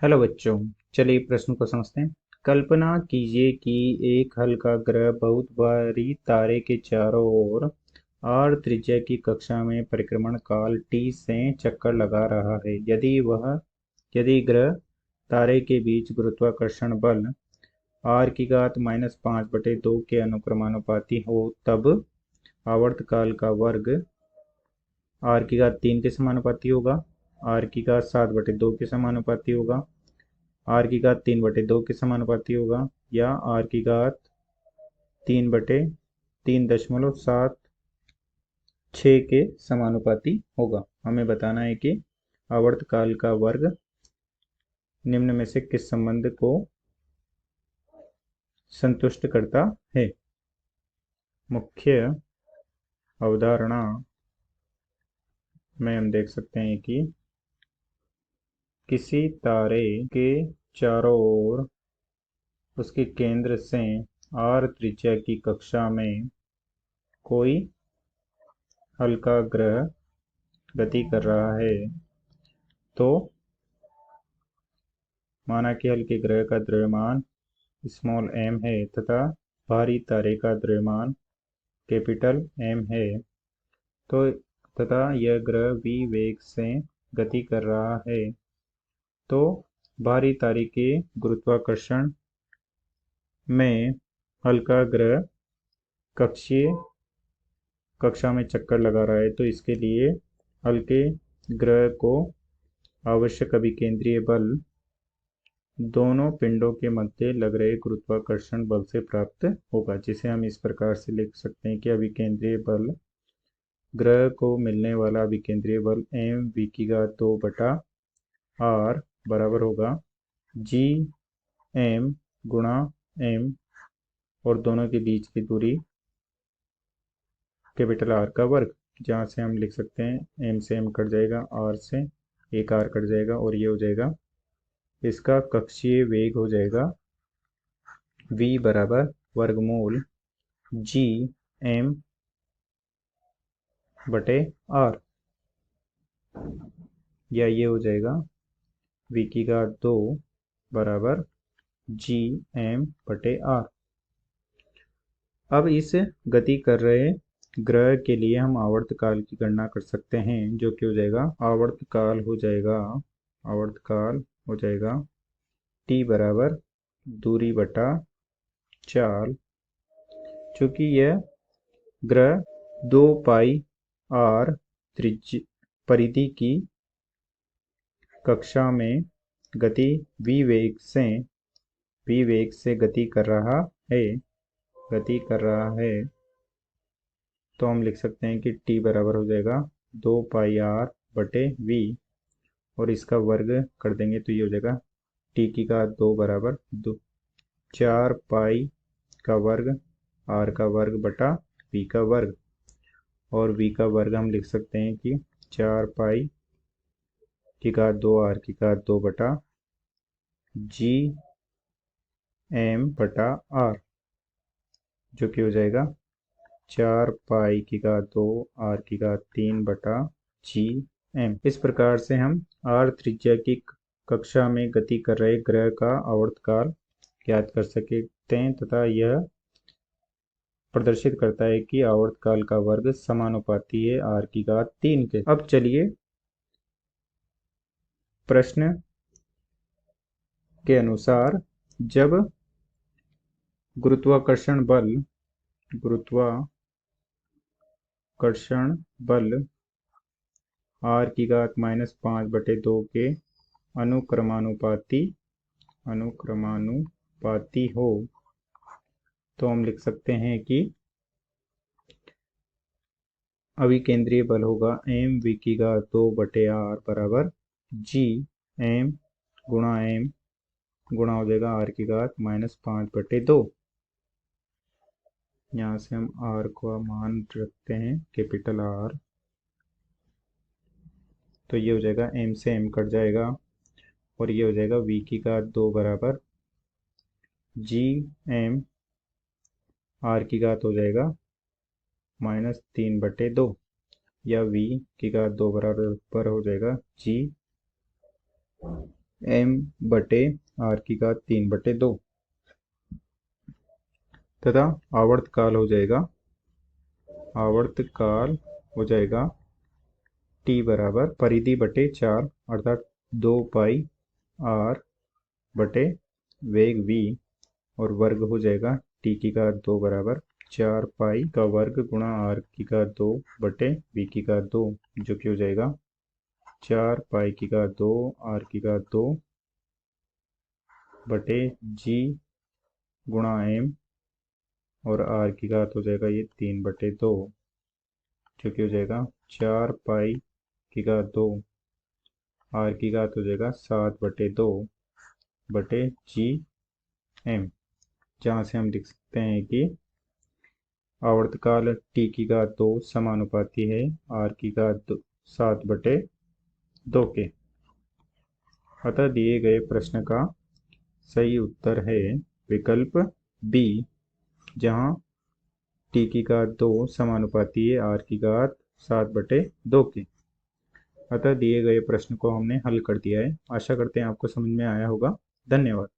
Hello बच्चों। चलिए प्रश्न को समझते हैं। कल्पना कीजिए कि एक हल्का ग्रह बहुत भारी तारे के चारों ओर r त्रिज्या की कक्षा में परिक्रमण काल t से चक्कर लगा रहा है। यदि ग्रह तारे के बीच गुरुत्वाकर्षण बल r⁻⁵ के अनुक्रमानुपाती हो, तब आवर्तकाल का वर्ग r⁻³ के समानुपाती होगा, r⁻⁷/2 के समानुपाती होगा, r⁻³ के समानुपाती होगा, या r⁻³ 3/3.76 के समानुपाती होगा। हमें बताना है कि आवर्तकाल का वर्ग निम्न में से किस संबंध को संतुष्ट करता है। मुख्य अवधारणा में हम देख सकते हैं कि किसी तारे के चारों ओर उसके केंद्र से r त्रिज्या की कक्षा में कोई हल्का ग्रह गति कर रहा है, तो माना कि हल्के ग्रह का द्रव्यमान m है तथा भारी तारे का द्रव्यमान M है, तो तथा यह ग्रह v वेग से गति कर रहा है, तो भारी तारे के गुरुत्वाकर्षण में हल्का ग्रह कक्षा में चक्कर लगा रहा है, तो इसके लिए हल्के ग्रह को आवश्यक अभिकेंद्रीय बल दोनों पिंडों के मध्य लग रहे गुरुत्वाकर्षण बल से प्राप्त होगा, जिसे हम इस प्रकार से लिख सकते हैं कि अभिकेंद्रीय बल ग्रह को मिलने वाला अभिकेंद्रीय बल mv²2/r बराबर होगा gm गुणा m और दोनों के बीच की दूरी R का वर्ग, जहाँ से हम लिख सकते हैं m से m कट जाएगा, r से एक r कट जाएगा और ये हो जाएगा, इसका कक्षीय वेग हो जाएगा v बराबर वर्गमूल gm/r, या ये हो जाएगा v² बराबर gm/r। अब इस गति कर रहे ग्रह के लिए हम आवर्तकाल की गणना कर सकते हैं, जो कि हो जाएगा आवर्तकाल हो जाएगा t बराबर दूरी बटा चाल। चूंकि यह ग्रह 2πr परिधि की कक्षा में v वेग से गति कर रहा है, तो हम लिख सकते हैं कि t बराबर हो जाएगा 2πr/v, और इसका वर्ग कर देंगे तो ये हो जाएगा t⁻² बराबर 4π का वर्ग r का वर्ग बटा v का वर्ग, और v का वर्ग हम लिख सकते हैं कि 4π⁻² r⁻² बटा gm/r, जो कि हो जाएगा 4π⁻² r⁻³ बटा gm। इस प्रकार से हम r त्रिज्या की कक्षा में गति कर रहे ग्रह का आवर्तकाल ज्ञात कर सकते हैं, तथा यह प्रदर्शित करता है कि आवर्तकाल का वर्ग समानुपाती है r⁻³ के। अब चलिए प्रश्न के अनुसार, जब गुरुत्वाकर्षण बल r⁻⁵ के अनुक्रमानुपाती हो, तो हम लिख सकते हैं कि अभिकेंद्रीय बल होगा mv²2/r बराबर gm गुणा m गुणा हो जाएगा r⁻⁵2। यहाँ से हम r को मान रखते हैं R, तो ये हो जाएगा m से m कट जाएगा, और ये हो जाएगा v² बराबर gm r⁻² हो जाएगा -3/2, या v² बराबर हो जाएगा m बटे r की घात 3/2 तथा आवर्तकाल हो जाएगा t बराबर परिधि बटे 4 अर्थात 2 पाई r बटे वेग v और वर्ग हो जाएगा t की घात 2 बराबर 4 पाई का वर्ग गुणा r की घात 2 बटे v की घात 2 जो कि हो जाएगा 4 पाई की घात 2 r की घात 2 बटे g गुणा m और r की घात हो जाएगा ये 3/2 जो कि हो जाएगा 4 पाई की घात 2 r की घात हो जाएगा 7/2 बटे जी एम, जहाँ से हम लिख सकते हैं कि आवर्तकाल t की घात 2 समानुपाती है r की घात 7/2 के। अतः दिए गए प्रश्न का सही उत्तर है विकल्प बी, जहाँ t की घात 2 समानुपाती है r की घात 7/2 के। अतः दिए गए प्रश्न को हमने हल कर दिया है। आशा करते हैं आपको समझ में आया होगा। धन्यवाद।